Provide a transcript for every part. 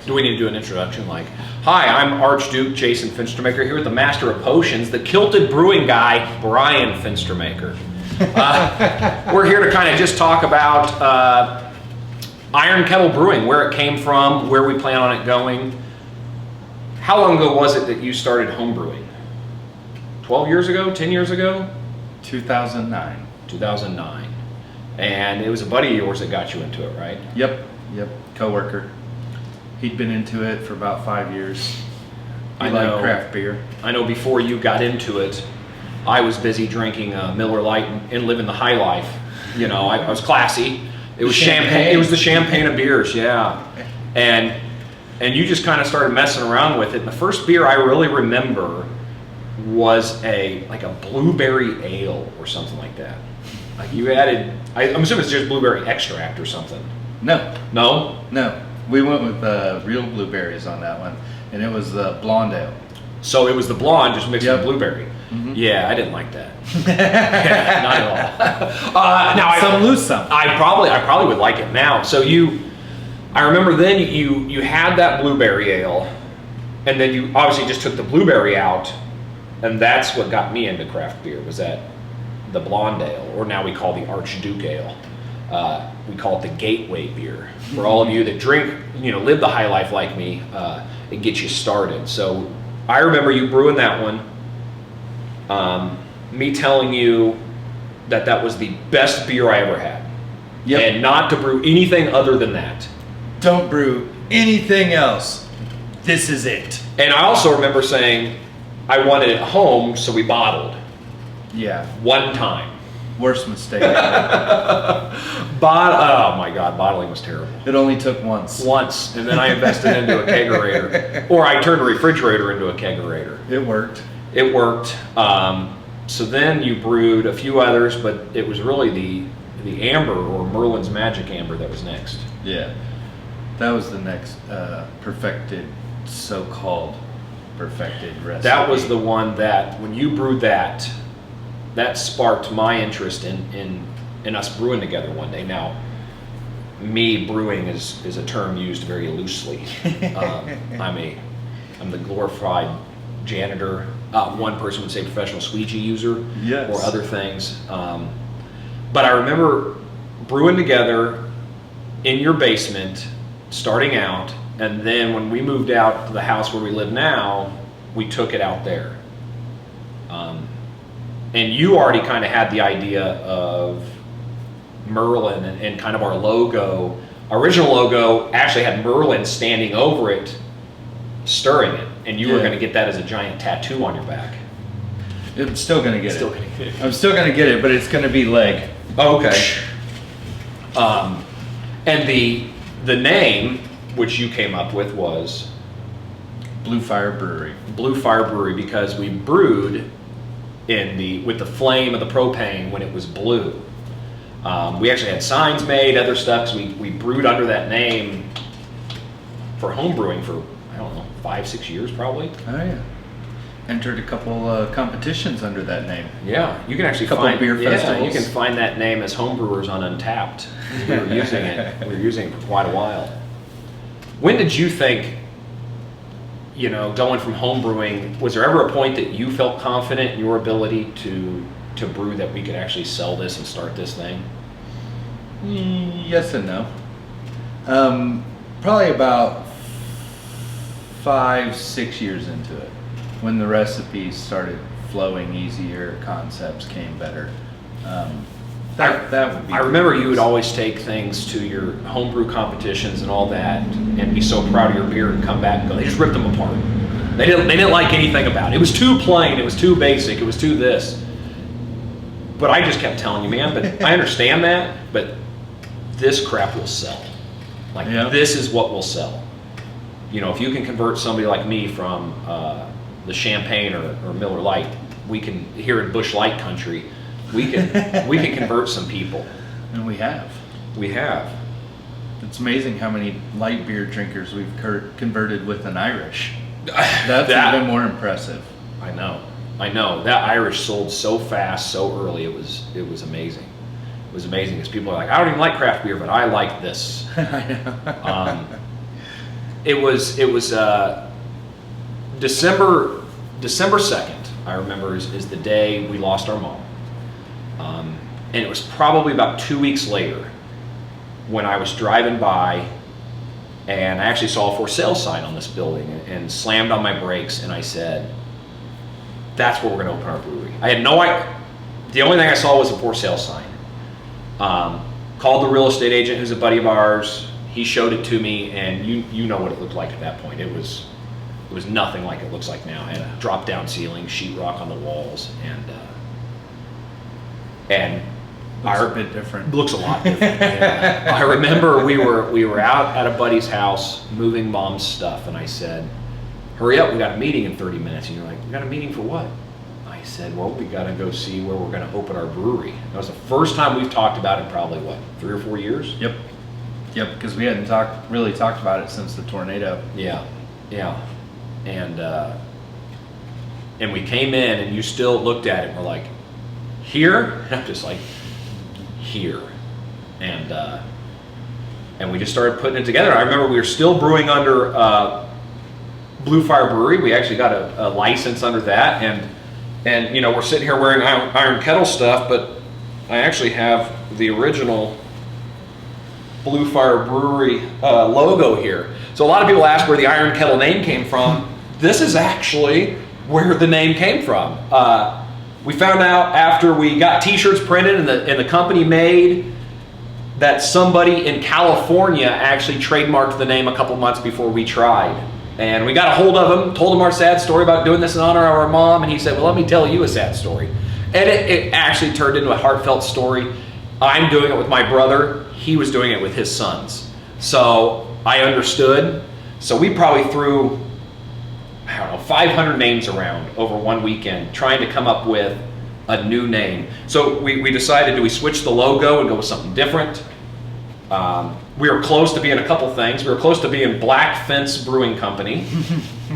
Do we need to do an introduction like, hi, I'm Archduke Jason Finstermaker here with the Master of Potions, the kilted brewing guy, Brian Finstermaker. We're here to kind of just talk about Iron Kettle Brewing, where it came from, where we plan on it going. How long ago was it that you started home brewing? 12 years ago? 10 years ago? 2009. 2009. And it was a buddy of yours that got you into it, right? Yep. Coworker. He'd been into it for about 5 years. I like craft beer. I know before you got into it, I was busy drinking Miller Lite and living the high life. You know, I was classy. It was champagne. It was the champagne of beers, yeah. And you just kind of started messing around with it. And the first beer I really remember was like a blueberry ale or something like that. Like you added, I'm assuming it's just blueberry extract or something. No. We went with real blueberries on that one, and it was the blonde ale. So it was the blonde just mixed with blueberry. Mm-hmm. Yeah, I didn't like that. Yeah, not at all. Now some lose some. I probably would like it now. So I remember then you had that blueberry ale, and then you obviously just took the blueberry out, and that's what got me into craft beer. Was that the blonde ale, or now we call the Archduke ale. We call it the gateway beer. For all of you that drink, live the high life like me, it gets you started. So I remember you brewing that one, me telling you that was the best beer I ever had. Yep. And not to brew anything other than that. Don't brew anything else. This is it. And I also remember saying, I wanted it home, so we bottled. Yeah. One time. Worst mistake ever. Oh my God, bottling was terrible. It only took once. And then I invested into a kegerator. Or I turned a refrigerator into a kegerator. It worked. So then you brewed a few others, but it was really the amber, or Merlin's Magic Amber, that was next. Yeah. That was the next perfected, so-called perfected recipe. That was the one that, when you brewed that sparked my interest in us brewing together one day. Now, me brewing is a term used very loosely. I'm the glorified janitor. One person would say professional squeegee user, yes, or other things. But I remember brewing together in your basement, starting out, and then when we moved out to the house where we live now, we took it out there. And you already kind of had the idea of Merlin and kind of our logo. Our original logo actually had Merlin standing over it, stirring it, and you were going to get that as a giant tattoo on your back. I'm still going to get it. I'm still going to get it, but it's going to be leg. Oh, okay. And the name, which you came up with, was Blue Fire Brewery. Blue Fire Brewery, because we brewed with the flame of the propane when it was blue. We actually had signs made, other stuff, because we brewed under that name for home brewing for, I don't know, 5-6 years probably. Oh yeah. Entered a couple competitions under that name. Yeah, you can actually find beer festivals. Yeah, you can find that name as homebrewers on Untapped. We were using it. We were using it for quite a while. When did you think, going from home brewing, was there ever a point that you felt confident in your ability to brew, that we could actually sell this and start this thing? Yes and no. Probably about 5-6 years into it, when the recipes started flowing easier, concepts came better. That would be. I remember you would always take things to your homebrew competitions and all that, and be so proud of your beer, and come back and go, they just ripped them apart. They didn't like anything about it. It was too plain. It was too basic. It was too this. But I just kept telling you, man. But I understand that. But this crap will sell. This is what will sell. If you can convert somebody like me from the champagne or Miller Lite, we can, here in Busch Light country, we can convert some people. And we have. It's amazing how many light beer drinkers we've converted with an Irish. That's even more impressive. I know. That Irish sold so fast, so early. It was amazing. It was amazing because people are like, I don't even like craft beer, but I like this. I know. It was December 2nd, I remember, is the day we lost our mom. And it was probably about 2 weeks later when I was driving by and I actually saw a for sale sign on this building and slammed on my brakes, and I said, that's where we're going to open our brewery. I had no idea. The only thing I saw was a for sale sign. Called the real estate agent, who's a buddy of ours. He showed it to me, and you know what it looked like at that point. It was nothing like it looks like now. It had a drop down ceiling, sheetrock on the walls, and looks a bit different. Looks a lot different. Yeah. I remember we were out at a buddy's house moving mom's stuff, and I said, hurry up, we got a meeting in 30 minutes. And you're like, we got a meeting for what? I said, well, we got to go see where we're going to open our brewery. That was the first time we've talked about it in probably, 3 or 4 years? Yep, because we hadn't really talked about it since the tornado. Yeah. And we came in, and you still looked at it and were like, here? And I'm just like, here. And we just started putting it together. I remember we were still brewing under Blue Fire Brewery. We actually got a license under that, and we're sitting here wearing Iron Kettle stuff, but I actually have the original Blue Fire Brewery logo here. So a lot of people ask where the Iron Kettle name came from. This is actually where the name came from. We found out after we got t-shirts printed and the company made that somebody in California actually trademarked the name a couple months before we tried. And we got a hold of him, told him our sad story about doing this in honor of our mom, and he said, well, let me tell you a sad story. And it actually turned into a heartfelt story. I'm doing it with my brother. He was doing it with his sons. So I understood. So we probably threw, 500 names around over one weekend trying to come up with a new name. So we decided, do we switch the logo and go with something different? We were close to being a couple things. We were close to being Black Fence Brewing Company.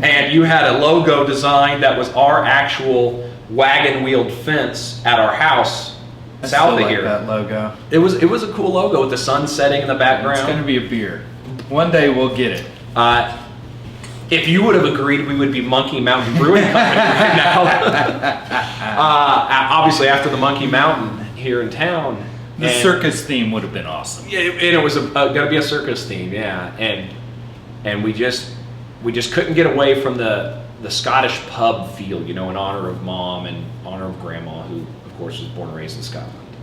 And you had a logo design that was our actual wagon-wheeled fence at our house south of here. That logo. It was a cool logo with the sun setting in the background. It's going to be a beer. One day we'll get it. If you would have agreed, we would be Monkey Mountain Brewing Company right now. Obviously, after the Monkey Mountain here in town. The circus theme would have been awesome. Yeah, and it was going to be a circus theme, yeah. And we just couldn't get away from the Scottish pub feel, in honor of mom and honor of grandma, who, of course, was born and raised in Scotland.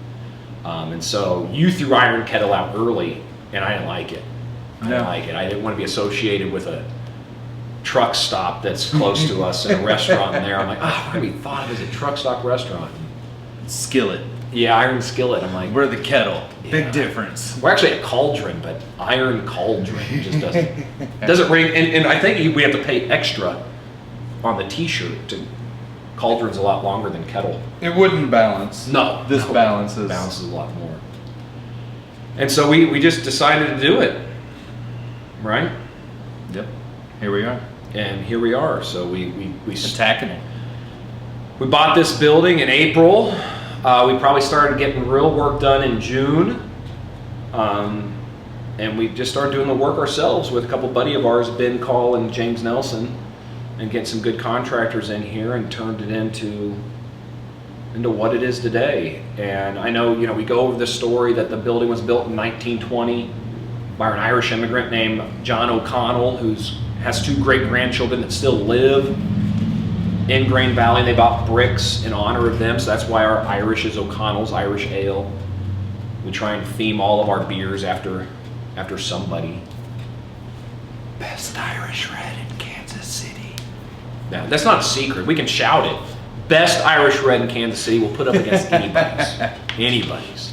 And so you threw Iron Kettle out early, and I didn't like it. I didn't want to be associated with a truck stop that's close to us and a restaurant in there. I'm like, we're going to be thought of as a truck stop restaurant. Skillet. Yeah, Iron Skillet. I'm like, we're the kettle. Yeah. Big difference. We're actually a cauldron, but Iron Cauldron just doesn't ring. And I think we have to pay extra on the T-shirt. Cauldron's a lot longer than kettle. It wouldn't balance. No, this balances. Balances a lot more. And so we just decided to do it, right? Yep. Here we are. And here we are. So we attacking it. We bought this building in April. We probably started getting real work done in June. And we just started doing the work ourselves with a couple buddy of ours, Ben Call and James Nelson, and get some good contractors in here and turned it into what it is today. And I know, we go over the story that the building was built in 1920 by an Irish immigrant named John O'Connell, who has 2 great-grandchildren that still live in Grain Valley. They bought bricks in honor of them, so that's why our Irish is O'Connell's Irish Ale. We try and theme all of our beers after somebody. Best Irish Red in Kansas City. Now, that's not a secret. We can shout it. Best Irish Red in Kansas City. We'll put up against anybody's.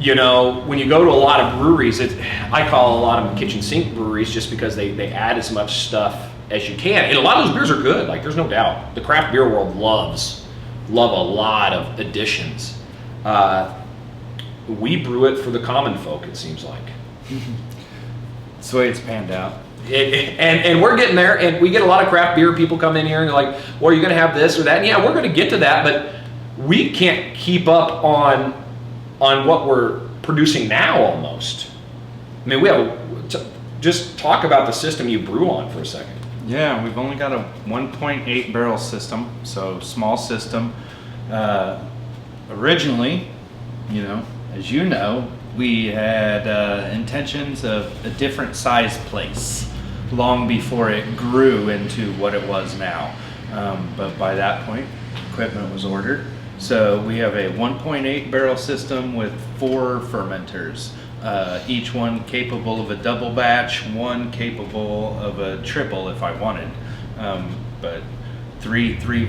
When you go to a lot of breweries, I call a lot of them kitchen sink breweries just because they add as much stuff as you can. And a lot of those beers are good, there's no doubt. The craft beer world love a lot of additions. We brew it for the common folk, it seems like. That's the way it's panned out. And we're getting there, and we get a lot of craft beer people come in here and they're like, well, are you going to have this or that? And yeah, we're going to get to that, but we can't keep up on what we're producing now almost. I mean, we have just talk about the system you brew on for a second. Yeah, we've only got a 1.8 barrel system, so small system. Originally, as you know, we had intentions of a different size place long before it grew into what it was now. But by that point, equipment was ordered. So we have a 1.8 barrel system with 4 fermenters. Each one capable of a double batch, one capable of a triple if I wanted. But three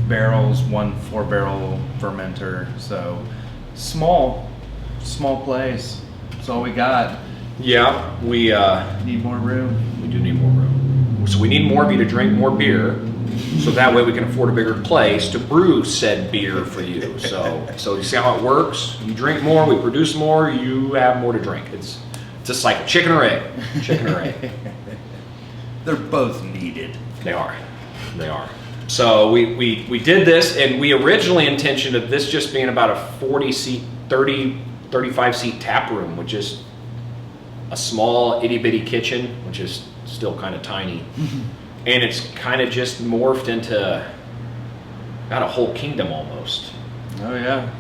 barrels, 1 4-barrel fermenter. So small place. That's all we got. Yeah, we Need more room. we do need more room. So we need more of you to drink more beer, so that way we can afford a bigger place to brew said beer for you. So you see how it works? You drink more, we produce more, you have more to drink. It's a cycle. Chicken or egg. Chicken or egg. They're both needed. They are. So we did this, and we originally intentioned of this just being about a 35 seat tap room, which is a small itty bitty kitchen, which is still kind of tiny. And it's kind of just morphed into about a whole kingdom almost. Oh yeah.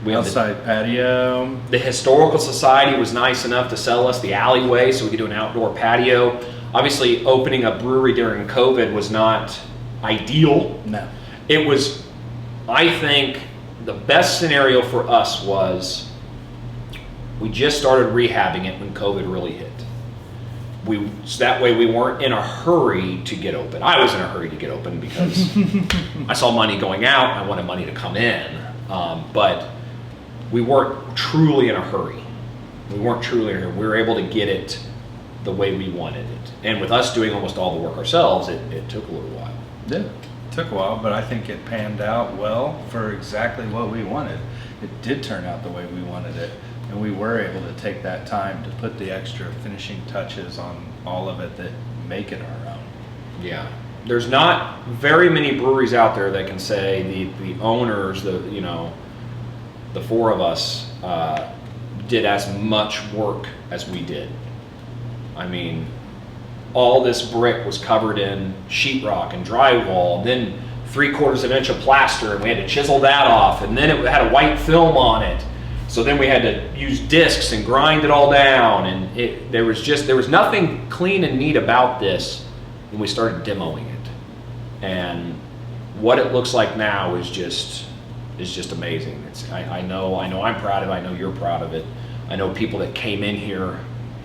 We have Outside patio. the Historical Society was nice enough to sell us the alleyway so we could do an outdoor patio. Obviously, opening a brewery during COVID was not ideal. No. It was, I think, the best scenario for us was we just started rehabbing it when COVID really hit. So that way we weren't in a hurry to get open. I was in a hurry to get open because I saw money going out. I wanted money to come in. But we weren't truly in a hurry. We were able to get it the way we wanted it. And with us doing almost all the work ourselves, it took a little while. Yeah. It took a while, but I think it panned out well for exactly what we wanted. It did turn out the way we wanted it. And we were able to take that time to put the extra finishing touches on all of it that make it our own. Yeah. There's not very many breweries out there that can say the owners, the 4 of us did as much work as we did. I mean, all this brick was covered in sheetrock and drywall, then 3/4 inch of plaster, and we had to chisel that off, and then it had a white film on it. So then we had to use discs and grind it all down, and there was nothing clean and neat about this when we started demoing it. And what it looks like now is just amazing. I know I'm proud of it. I know you're proud of it. I know people that came in here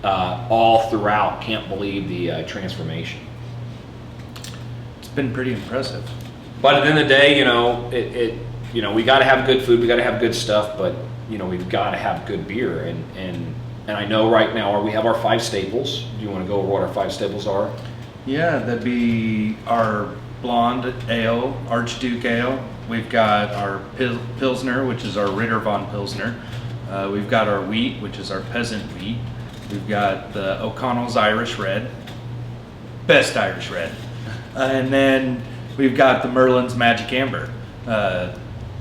all throughout can't believe the transformation. It's been pretty impressive. But at the end of the day, we got to have good food, we got to have good stuff, but we've got to have good beer. And I know right now we have our 5 staples. Do you want to go over what our 5 staples are? Yeah, that'd be our blonde ale, Archduke ale. We've got our Pilsner, which is our Ritter von Pilsner. We've got our wheat, which is our peasant wheat. We've got the O'Connell's Irish Red, best Irish Red. And then we've got the Merlin's Magic Amber,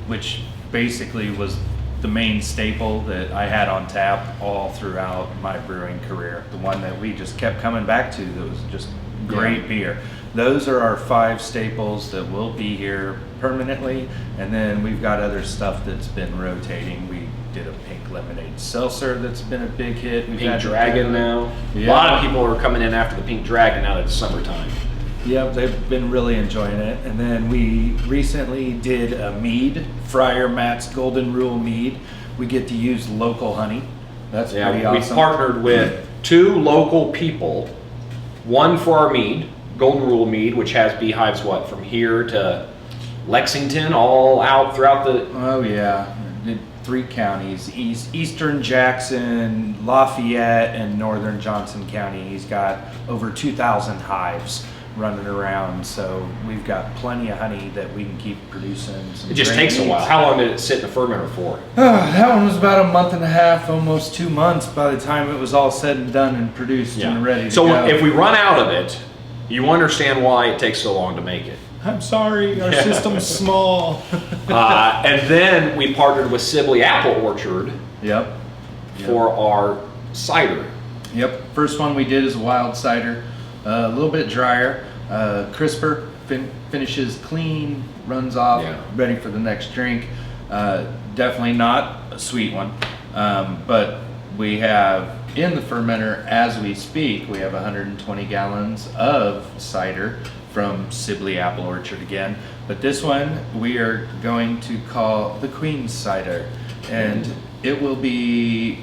which basically was the main staple that I had on tap all throughout my brewing career. The one that we just kept coming back to that was just great beer. Those are our 5 staples that will be here permanently. And then we've got other stuff that's been rotating. We did a pink lemonade seltzer that's been a big hit. We've Pink Dragon now. Yeah. A lot of people are coming in after the Pink Dragon now that it's summertime. Yep, they've been really enjoying it. And then we recently did a mead, Friar Matt's Golden Rule mead. We get to use local honey. That's pretty awesome. We partnered with 2 local people, one for our mead, Golden Rule mead, which has beehives from here to Lexington, all out throughout the... Oh yeah, 3 counties, Eastern Jackson, Lafayette, and Northern Johnson County. He's got over 2,000 hives running around, so we've got plenty of honey that we can keep producing. It just takes a while. How long did it sit in the fermenter for? That one was about a month and a half, almost 2 months by the time it was all said and done and produced and ready to go. So if we run out of it, you understand why it takes so long to make it. I'm sorry, our system's small. And then we partnered with Sibley Apple Orchard Yep. for our cider. Yep. First one we did is a wild cider, a little bit drier, crisper, finishes clean, runs off, Yeah. ready for the next drink. Definitely not a sweet one, but we have in the fermenter as we speak, we have 120 gallons of cider from Sibley Apple Orchard again. But this one we are going to call the Queen's Cider, and it will be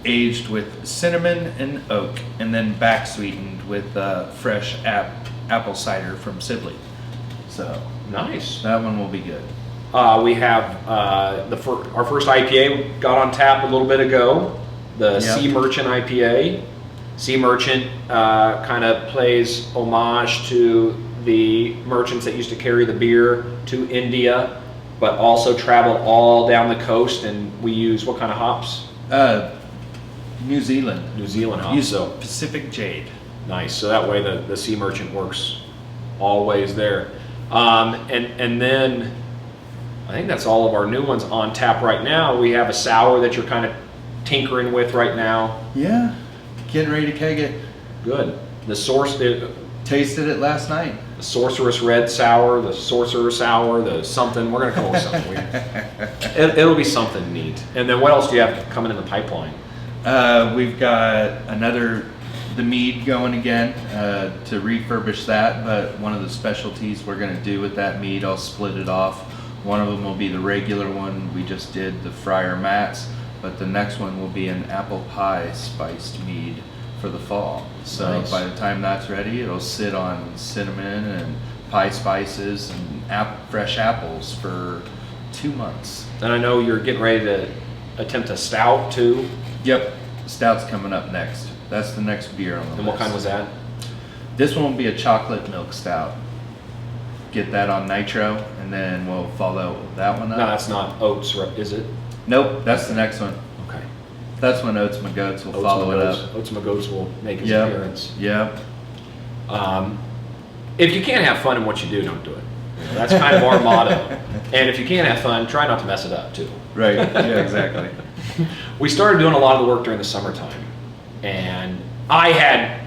aged with cinnamon and oak, and then back sweetened with fresh apple cider from Sibley. So Nice. that one will be good. We have our first IPA got on tap a little bit ago, the Yep. Sea Merchant IPA. Sea Merchant kind of plays homage to the merchants that used to carry the beer to India, but also travel all down the coast. And we use what kind of hops? New Zealand. New Zealand hops. Use So Pacific Jade. nice. So that way the Sea Merchant works always there. And then I think that's all of our new ones on tap right now. We have a sour that you're kind of tinkering with right now. Yeah, getting ready to keg it. Good. The Tasted it last night. Sorceress Red Sour, the Sorcerer Sour, the something. We're gonna come up with something. It'll be something neat. And then what else do you have coming in the pipeline? We've got the mead going again to refurbish that, but one of the specialties we're going to do with that mead, I'll split it off. One of them will be the regular one we just did, the Friar Mats, but the next one will be an apple pie spiced mead for the fall. So Nice. by the time that's ready, it'll sit on cinnamon and pie spices and fresh apples for 2 months. And I know you're getting ready to attempt a stout too. Yep, stout's coming up next. That's the next beer on the list. And what kind was that? This one will be a chocolate milk stout. Get that on nitro, and then we'll follow that one up. No, that's not oats, is it? Nope, that's the next one. Okay. That's when Oats My Goats will follow it up. Oats My Goats will make his Yep. appearance. Yep. If you can't have fun in what you do, don't do it. That's kind of our motto. And if you can't have fun, try not to mess it up too. Right. Yeah, exactly. We started doing a lot of the work during the summertime, and I had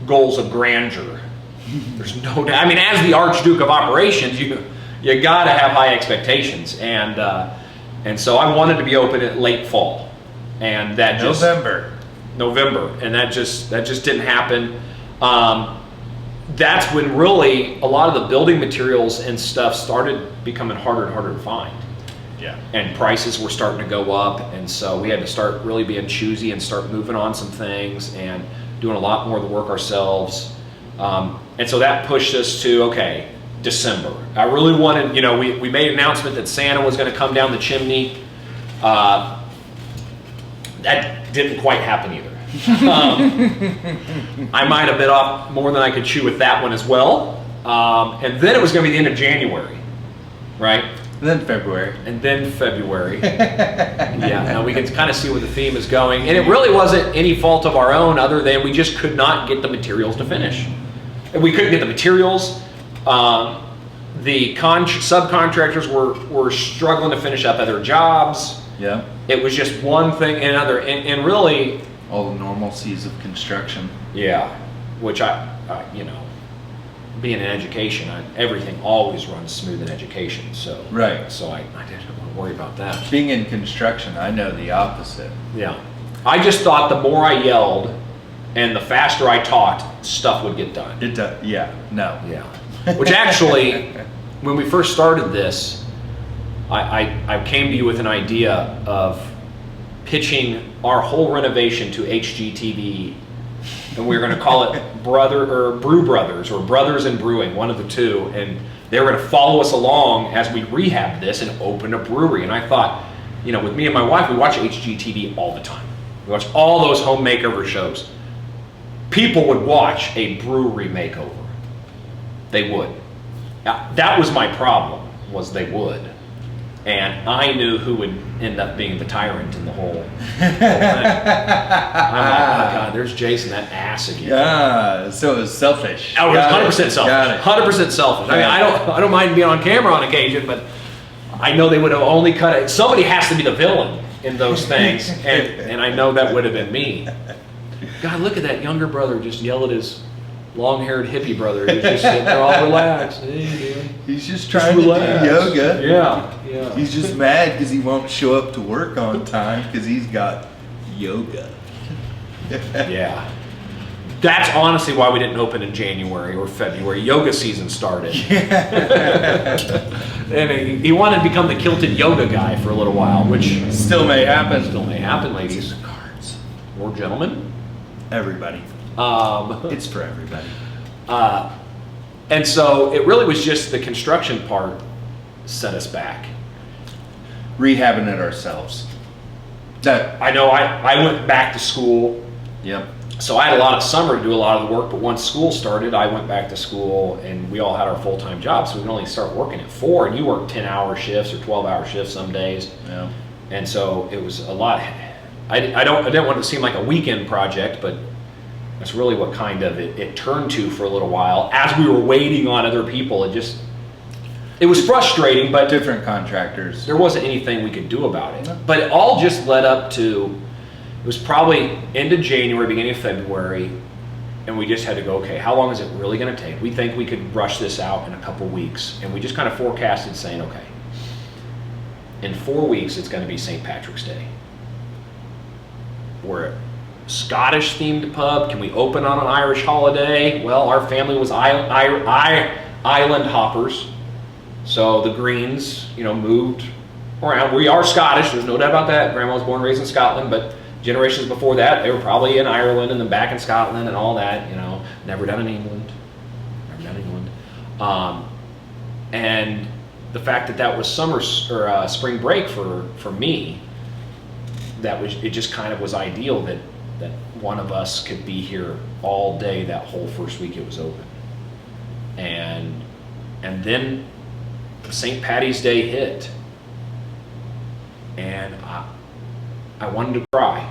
goals of grandeur. There's no doubt. I mean, as the Archduke of Operations, you got to have high expectations, and so I wanted to be open at late fall, and that just November, and that just didn't happen. That's when really a lot of the building materials and stuff started becoming harder and harder to find. Yeah. And prices were starting to go up, and so we had to start really being choosy and start moving on some things and doing a lot more of the work ourselves. And so that pushed us to, okay, December. I really wanted, we made an announcement that Santa was going to come down the chimney. That didn't quite happen either. I might have bit off more than I could chew with that one as well. And then it was going to be the end of January, right? Then February. And then February. Yeah, now we can kind of see where the theme is going. And it really wasn't any fault of our own other than we just could not get the materials to finish. And we couldn't get the materials. The subcontractors were struggling to finish up other jobs. Yeah. It was just one thing and another. And really... all the normalcies of construction. Yeah, which being in education, everything always runs smooth in education. So Right. So I didn't want to worry about that. Being in construction, I know the opposite. Yeah, I just thought the more I yelled and the faster I talked, stuff would get done. It does. Yeah. No. Yeah, which actually, when we first started this, I came to you with an idea of pitching our whole renovation to HGTV, and we were going to call it Brew Brothers, or Brothers in Brewing, one of the two, and they were going to follow us along as we rehabbed this and opened a brewery. And I thought, with me and my wife, we watch HGTV all the time. We watch all those home makeover shows. People would watch a brewery makeover. They would. Now, that was my problem, was they would. And I knew who would end up being the tyrant in the whole thing. I'm like, oh God, there's Jason, that ass again. Yeah, so it was selfish. Oh, it was 100% selfish. Got it. 100% selfish. I mean, I don't mind being on camera on occasion, but I know they would have only cut it. Somebody has to be the villain in those things, and I know that would have been me. God, look at that younger brother just yell at his long-haired hippie brother. He's just sitting there all relaxed. Hey, dude. He's just trying to do yoga. Yeah. He's just mad because he won't show up to work on time because he's got yoga. Yeah. That's honestly why we didn't open in January or February. Yoga season started. And he wanted to become the kilted yoga guy for a little while, which Still may happen. still may happen, ladies. Cards. Or gentlemen. Everybody. Um, It's for everybody. and so it really was just the construction part set us back. Rehabbing it ourselves. That. I know I went back to school. Yep. So I had a lot of summer to do a lot of the work, but once school started, I went back to school and we all had our full-time jobs, so we could only start working at 4, and you work 10-hour shifts or 12-hour shifts some days. Yeah. And so it was a lot. I didn't want it to seem like a weekend project, but that's really what kind of it turned to for a little while. As we were waiting on other people, it was frustrating, but Different contractors. there wasn't anything we could do about it. But it all just led up to, it was probably end of January, beginning of February, and we just had to go, okay, how long is it really going to take? We think we could rush this out in a couple weeks. And we just kind of forecasted saying, okay, in 4 weeks, it's going to be St. Patrick's Day. We're a Scottish-themed pub. Can we open on an Irish holiday? Well, our family was island hoppers. So the Greens, moved around. We are Scottish, there's no doubt about that. Grandma was born and raised in Scotland, but generations before that, they were probably in Ireland and then back in Scotland and all that, never done in England. And the fact that was summer or spring break for me, it just kind of was ideal that one of us could be here all day that whole first week it was open. And then St. Patty's Day hit, and I wanted to cry.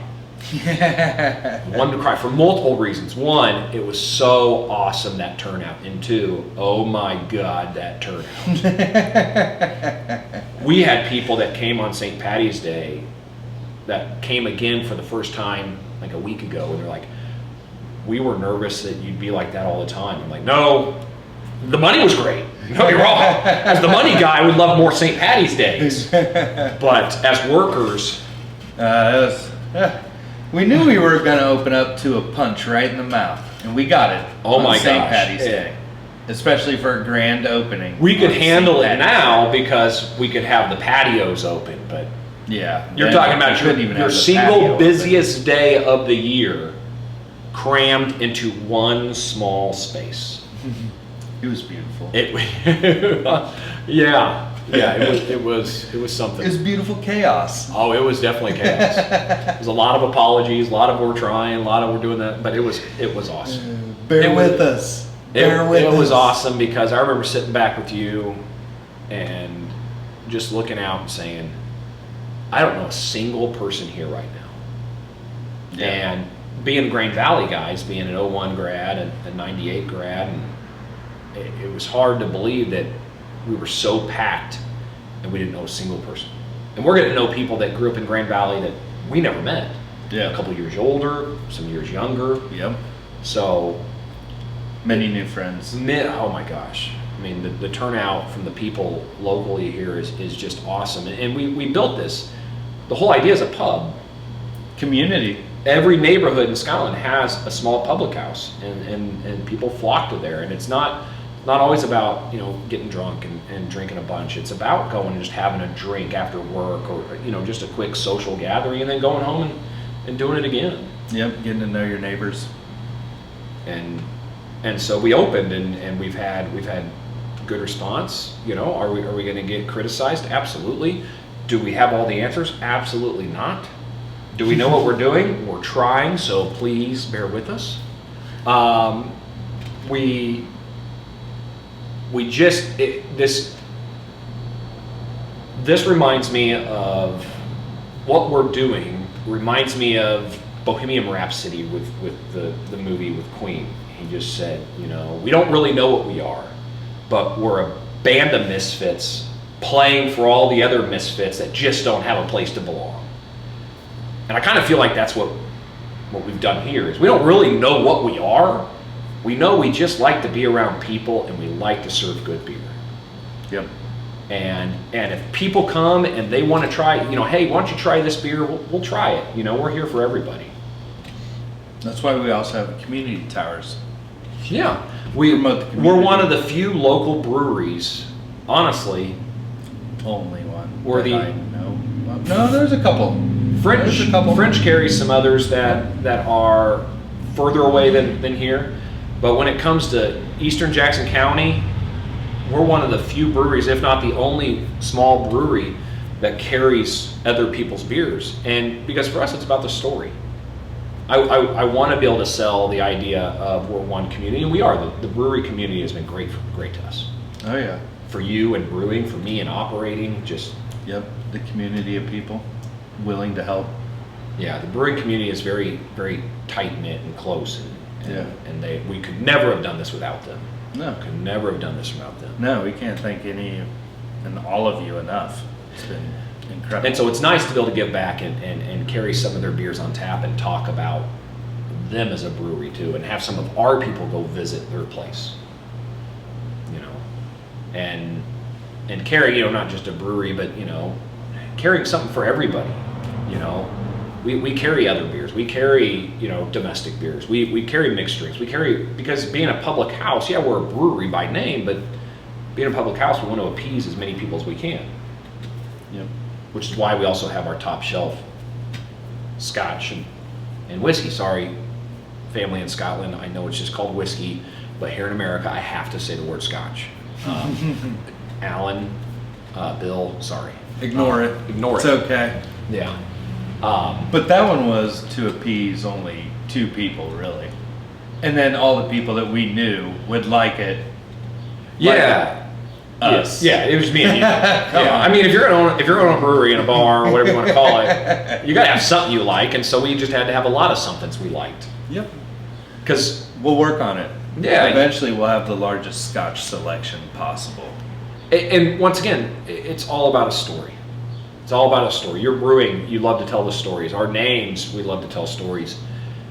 I wanted to cry for multiple reasons. One, it was so awesome, that turnout. And two, oh my God, that turnout. We had people that came on St. Patty's Day that came again for the first time like a week ago, and they're like, we were nervous that you'd be like that all the time. I'm like, no, the money was great. No, you're wrong. As the money guy, I would love more St. Patty's Days. But as workers, we knew we were going to open up to a punch right in the mouth, and we got it. Oh my St. gosh. Patty's Day, especially for a grand opening. we could on handle St. it Patty's now Day. because we could have the patios open. But Yeah, you're then talking we about couldn't even your have the single patio open. busiest day of the year crammed into one small space. It was beautiful. It was something. It's beautiful chaos. Oh, it was definitely chaos. There's a lot of apologies, a lot of we're trying, a lot of we're doing that, but it was awesome. Bear with us. Bear with us. It was awesome because I remember sitting back with you and just looking out and saying, I don't know a single person here right now. Yeah. And being Grand Valley guys, being an 01 grad and a 98 grad, and it was hard to believe that we were so packed and we didn't know a single person. And we're getting to know people that grew up in Grand Valley that we never met. Yeah. A couple years older, some years younger. Yep. So, Many new friends. oh my gosh. I mean, the turnout from the people locally here is just awesome. And we built this. The whole idea is a pub. Community. Every neighborhood in Scotland has a small public house, and people flock to there. And it's not always about getting drunk and drinking a bunch. It's about going and just having a drink after work, or just a quick social gathering, and then going home and doing it again. Yep. Getting to know your neighbors. And so we opened, and we've had good response. Are we going to get criticized? Absolutely. Do we have all the answers? Absolutely not. Do we know what we're doing? We're trying, so please bear with us. This reminds me of what we're doing. Reminds me of Bohemian Rhapsody with the movie with Queen. He just said, we don't really know what we are, but we're a band of misfits playing for all the other misfits that just don't have a place to belong. And I kind of feel like that's what what we've done here is we don't really know what we are. We know we just like to be around people and we like to serve good beer. Yep. And if people come and they want to try, hey, why don't you try this beer? We'll try it. We're here for everybody. That's why we also have community towers. Yeah, Promote the we're community. one of the few local breweries, honestly. Only one. Or that the- I know. No, there's a couple. There's a couple. French carries some others that are further away than here. But when it comes to Eastern Jackson County, we're one of the few breweries, if not the only small brewery, that carries other people's beers. And because for us, it's about the story. I want to be able to sell the idea of we're one community, and we are. The brewery community has been great to us. Oh yeah. For you and brewing, for me and operating, just Yep. The community of people willing to help. yeah, the brewing community is very, very tight knit and close, and Yeah. and we could never have done this without them. No. Could never have done this without them. No, we can't thank any and all of you enough. It's been incredible. And so it's nice to be able to give back and carry some of their beers on tap and talk about them as a brewery too, and have some of our people go visit their place. And carry, not just a brewery, but carrying something for everybody. We carry other beers. We carry, domestic beers. We carry mixed drinks. We carry, because being a public house, yeah, we're a brewery by name, but being a public house, we want to appease as many people as we can. Yep. Which is why we also have our top shelf scotch and whiskey. Sorry, family in Scotland, I know it's just called whiskey, but here in America, I have to say the word scotch. Alan, Bill, sorry. Ignore it. Ignore it's it. It's okay. Yeah. But that one was to appease only 2 people, really. And then all the people that we knew would like it. Yeah. Us. Yeah, it was me and you. Yeah. I mean, if you're gonna own a brewery and a bar or whatever you want to call it, you gotta have something you like, and so we just had to have a lot of somethings we liked. Yep. Because We'll work on it. Yeah. Eventually we'll have the largest scotch selection possible. And once again, it's all about a story. It's all about a story. You're brewing, you love to tell the stories. Our names, we love to tell stories.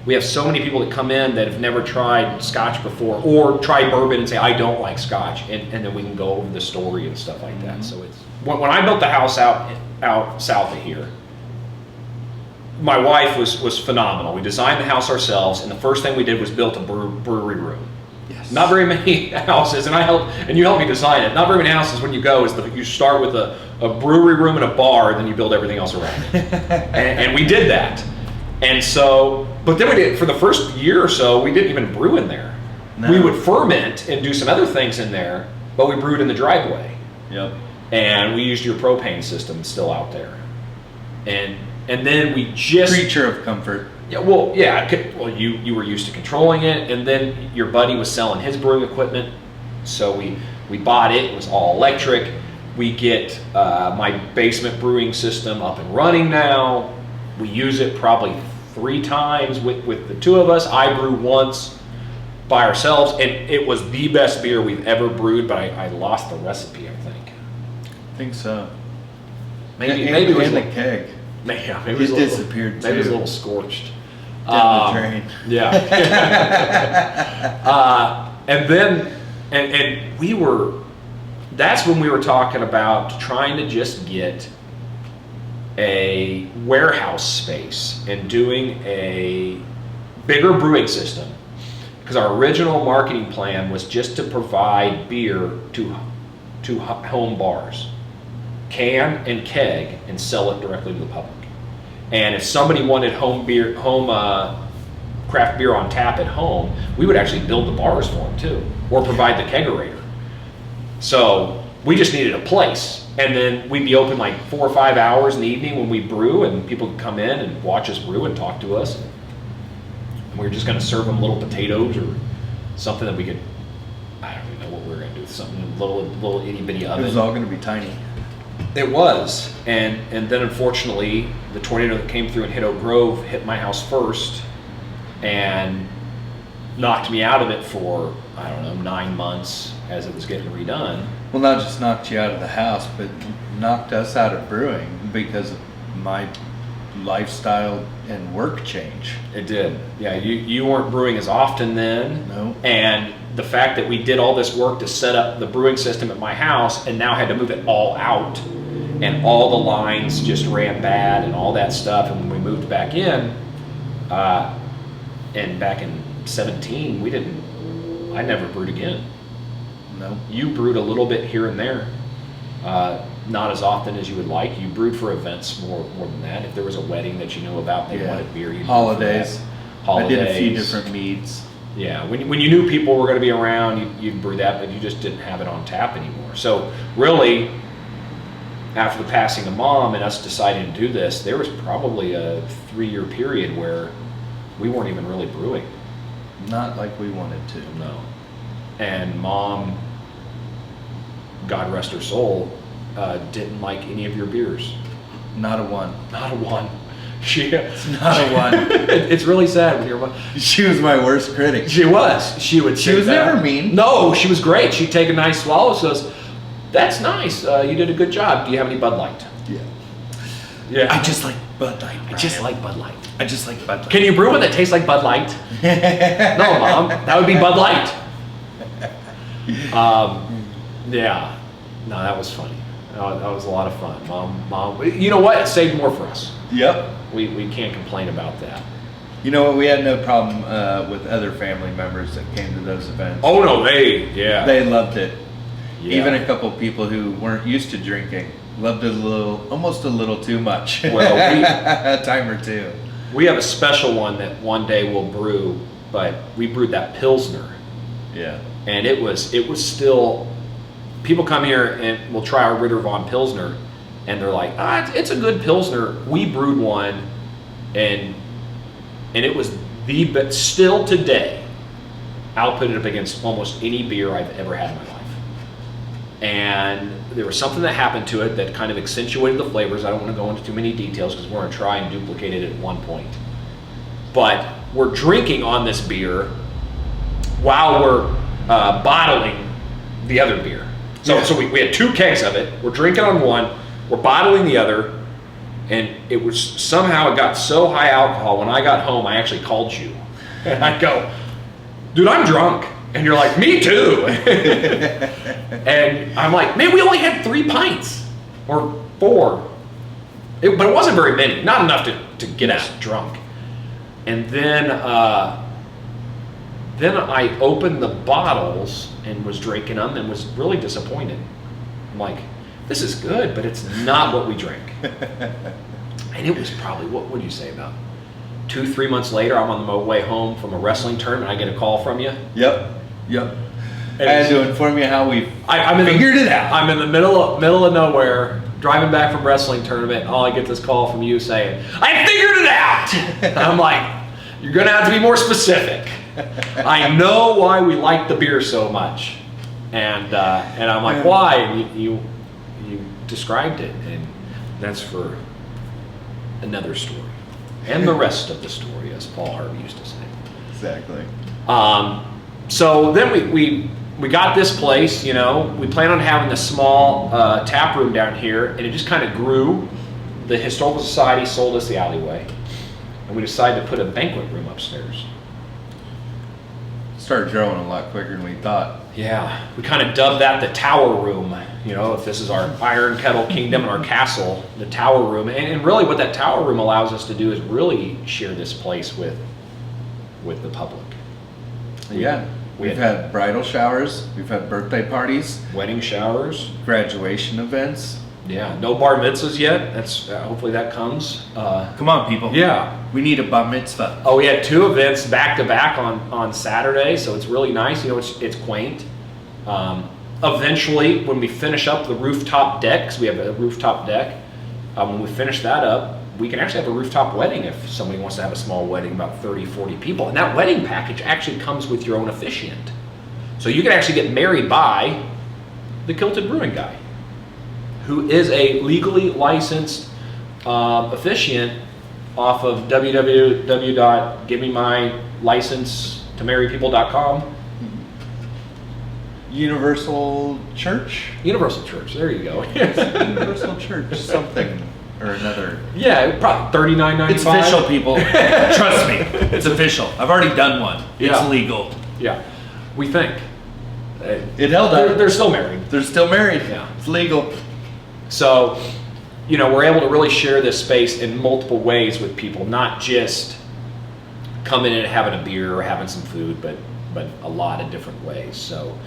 We have so many people that come in that have never tried scotch before, or try bourbon and say, I don't like scotch. And then we can go over the story and stuff like that. So it's, when I built the house out south of here, my wife was phenomenal. We designed the house ourselves, and the first thing we did was built a brewery room. Yes. Not very many houses, and you helped me design it. Not very many houses when you go you start with a brewery room and a bar, and then you build everything else around it. and we did that. And so, but then we did, for the first year or so, we didn't even brew in there. No. We would ferment and do some other things in there, but we brewed in the driveway. Yep. And we used your propane system still out there. And then we just... Creature of comfort. Yeah, well, you were used to controlling it, and then your buddy was selling his brewing equipment, so we bought it. It was all electric. We get my basement brewing system up and running now. We use it probably 3 times with the 2 of us. I brew once by ourselves, and it was the best beer we've ever brewed, but I lost the recipe, I think. I think so. Maybe and it was the like, keg. maybe it It was a little- disappeared Maybe it was a too. little scorched. Down the drain. Yeah. And then, and we were, that's when we were talking about trying to just get a warehouse space and doing a bigger brewing system. Because our original marketing plan was just to provide beer to home bars, can and keg, and sell it directly to the public. And if somebody wanted home craft beer on tap at home, we would actually build the bars for them too, or provide the kegerator. So we just needed a place, and then we'd be open like 4 or 5 hours in the evening when we brew, and people could come in and watch us brew and talk to us. And we were just going to serve them little potatoes or something that we could, I don't even know what we were going to do, something little itty bitty It oven. was all going to be tiny. It was, and then unfortunately, the tornado that came through and hit Oak Grove hit my house first, and knocked me out of it for, I don't know, 9 months as it was getting redone. Well, not just knocked you out of the house, but knocked us out of brewing because of my lifestyle and work change. It did. Yeah, you weren't brewing as often then. No. And the fact that we did all this work to set up the brewing system at my house and now had to move it all out, and all the lines just ran bad and all that stuff. And when we moved back in, and back in 17, I never brewed again. No. You brewed a little bit here and there, not as often as you would like. You brewed for events more than that. If there was a wedding that you knew about, they wanted beer. You Holidays. Holidays. I did a few different meads. Yeah, when you knew people were going to be around, you'd brew that, but you just didn't have it on tap anymore. So really, after the passing of Mom and us deciding to do this, there was probably a 3-year period where we weren't even really brewing. Not like we wanted to. No. And Mom, God rest her soul, didn't like any of your beers. Not a one. Not a one. Not a one. It's really sad when your mom. She was my worst critic. She was. She would. She say was that. never mean. No, she was great. She'd take a nice swallow. She goes, "That's nice. You did a good job. Do you have any Bud Light?" Yeah. Yeah. I just like Bud Light. I just like Bud Light. I just like Bud Light. Can you brew one that tastes like Bud Light? No, Mom. That would be Bud Light. Yeah. No, that was funny. That was a lot of fun. Mom. You know what? It saved more for us. Yep. We can't complain about that. You know what? We had no problem with other family members that came to those events. Oh no, they loved it. Yeah. Even a couple people who weren't used to drinking loved it almost a little too much. Well, a time or two. We have a special one that one day we'll brew, but we brewed that Pilsner, Yeah. and it was still. People come here and we'll try our Ritter von Pilsner, and they're like, it's a good Pilsner. We brewed one, and it was but still today, I'll put it up against almost any beer I've ever had in my life. And there was something that happened to it that kind of accentuated the flavors. I don't want to go into too many details because we're going to try and duplicate it at one point. But we're drinking on this beer while we're bottling the other beer. So we had 2 kegs of it. We're drinking on one, we're bottling the other, and it was somehow it got so high alcohol. When I got home, I actually called you, and I go, "Dude, I'm drunk." And you're like, "Me too." And I'm like, "Man, we only had 3 pints or 4, but it wasn't very many, not enough to get us drunk." And then I opened the bottles and was drinking them and was really disappointed. I'm like, "This is good, but it's not what we drink." And it was probably, what would you say, about 2-3 months later, I'm on the way home from a wrestling tournament. I get a call from you. Yep. I had to inform you how we figured it out. I'm in the middle of nowhere, driving back from wrestling tournament, and all I get this call from you saying, "I figured it out." And I'm like, "You're gonna have to be more specific. I know why we like the beer so much." And I'm like, "Why?" And you described it, and that's for another story. And the rest of the story, as Paul Harvey used to say. Exactly. So then we got this place, you know. We plan on having a small tap room down here, and it just kind of grew. The Historical Society sold us the alleyway, and we decided to put a banquet room upstairs. Started growing a lot quicker than we thought. Yeah, we kind of dubbed that the tower room. You know, if this is our Iron Kettle Kingdom and our castle, the tower room. And really what that tower room allows us to do is really share this place with the public. Yeah. We've had bridal showers, we've had birthday parties, Wedding showers. graduation events. Yeah, no bar mitzvahs yet. That's hopefully that comes. Come on, people. Yeah. We need a bar mitzvah. Oh, we had 2 events back to back on Saturday, so it's really nice. You know, it's quaint. Eventually, when we finish up the rooftop deck, because we have a rooftop deck, when we finish that up, we can actually have a rooftop wedding if somebody wants to have a small wedding, about 30, 40 people. And that wedding package actually comes with your own officiant. So you can actually get married by the Kilted Brewing guy, who is a legally licensed officiant off of www.givememylicensetomarrypeople.com. Universal Church? Universal Church, there you go. Universal Church, something. or another. Yeah, probably $39.95. It's official, people. Trust me, it's official. I've already done one. Yeah. It's legal. Yeah, we think. It held up. They're still married. They're still married. Yeah. It's legal. So, you know, we're able to really share this space in multiple ways with people, not just coming in and having a beer or having some food, but a lot of different ways. So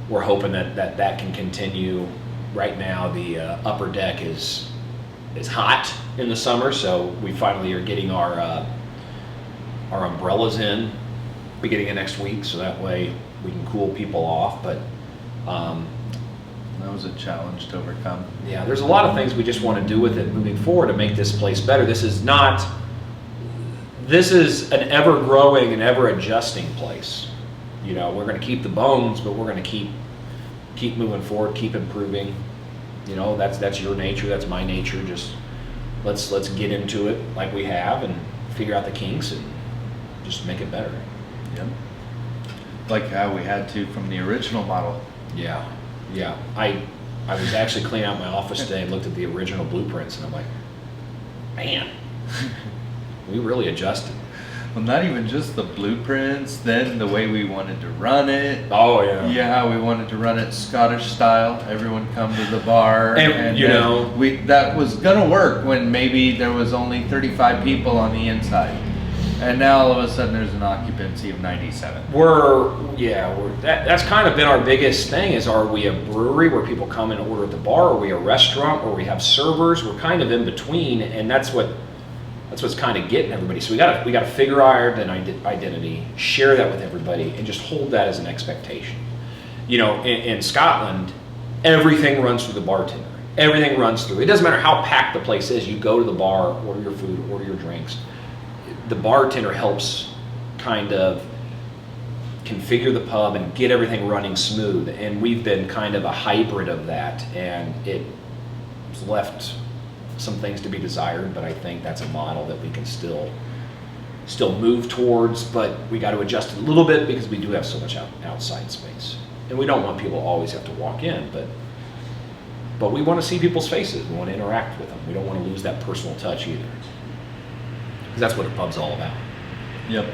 we're hoping that can continue. Right now, the upper deck is hot in the summer, so we finally are getting our umbrellas in beginning of next week, so that way we can cool people off. But That was a challenge to overcome. yeah, there's a lot of things we just want to do with it moving forward to make this place better. This is an ever-growing and ever-adjusting place. You know, we're going to keep the bones, but we're going to keep moving forward, keep improving. You know, that's your nature, that's my nature. Just let's get into it like we have and figure out the kinks and just make it better. Yep. Like how we had to from the original model. Yeah. I was actually cleaning out my office today and looked at the original blueprints, and I'm like, man, we really adjusted. Well, not even just the blueprints, then the way we wanted to run it. Oh yeah. Yeah, how we wanted to run it Scottish style. Everyone come to the bar, And, you know, that was gonna work when maybe there was only 35 people on the inside, and now all of a sudden there's an occupancy of 97. That's kind of been our biggest thing. Is, are we a brewery where people come and order at the bar? Are we a restaurant where we have servers? We're kind of in between, and that's what's kind of getting everybody. So we got to figure out our identity, share that with everybody, and just hold that as an expectation. You know, in Scotland, everything runs through the bartender. Everything runs through. It doesn't matter how packed the place is. You go to the bar, order your food, order your drinks. The bartender helps kind of configure the pub and get everything running smooth. And we've been kind of a hybrid of that, and it's left some things to be desired, but I think that's a model that we can still move towards, but we got to adjust it a little bit because we do have so much outside space. And we don't want people to always have to walk in, but we want to see people's faces. We want to interact with them. We don't want to lose that personal touch either. Because that's what a pub's all about. Yep.